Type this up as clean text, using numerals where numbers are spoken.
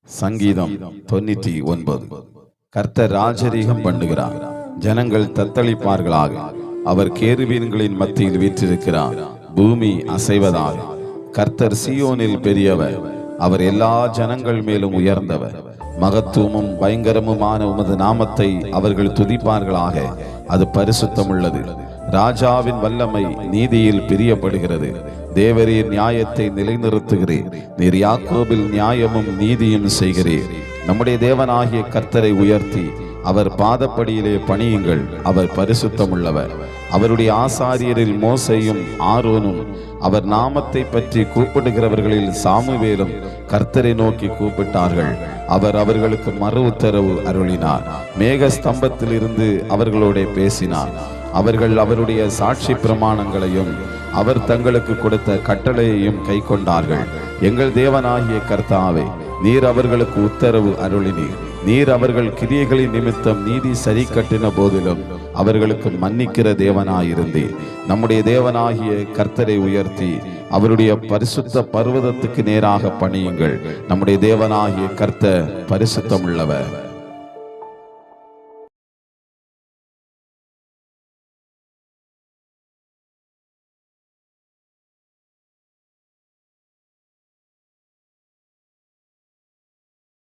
சங்கீதம் 99. கர்த்தர் ராஜரீகம் பண்ணுகிறார், ஜனங்கள் தத்தளிப்பார்களாக. அவர் கேருபீன்களின் மத்தியில் வீற்றிருக்கிறார், பூமி அசைவதாக. கர்த்தர் சீயோனில் பெரியவர், அவர் எல்லா ஜனங்கள் மேலும் உயர்ந்தவர். மகத்துவமும் பயங்கரமுமான உமது நாமத்தை அவர்கள் துதிப்பார்களாக, அது பரிசுத்தமுள்ளது. ராஜாவின் வல்லமை நீதியில் பிரியப்படுகிறது. தேவரீர் நியாயத்தை நிலைநிறுத்துகிறீர். நீர் யாக்கோபில் நியாயமும் நீதியும் செய்கிறீர். நம்முடைய தேவனாகிய கர்த்தரை உயர்த்தி அவர் பாதப்படியிலே பணியுங்கள். அவர் பரிசுத்தமுள்ளவர். அவருடைய ஆசாரியரில் மோசேயும் ஆரோனும் அவர் நாமத்தை பற்றி கூப்பிடுகிறவர்களில் சாமுவேலும் கர்த்தரை நோக்கி கூப்பிட்டார்கள். அவர் அவர்களுக்கு மறு உத்தரவு அருளினார். மேக ஸ்தம்பத்தில் இருந்து அவர்களோட பேசினார். அவர்கள் அவருடைய சாட்சி பிரமாணங்களையும் அவர் தங்களுக்கு கொடுத்த கட்டளையையும் கை கொண்டார்கள். எங்கள் தேவனாகிய கர்த்தாவே, நீர் அவர்களுக்கு உத்தரவு அருளினீர். நீர் அவர்கள் கிரியைகளின் நிமித்தம் நீதி சரி கட்டின போதிலும் அவர்களுக்கு மன்னிக்கிற தேவனாயிருந்தீர். நம்முடைய தேவனாகிய கர்த்தரை உயர்த்தி அவருடைய பரிசுத்த பர்வதத்துக்கு நேராக பணியுங்கள். நம்முடைய தேவனாகிய கர்த்தர் பரிசுத்தமுள்ளவர்.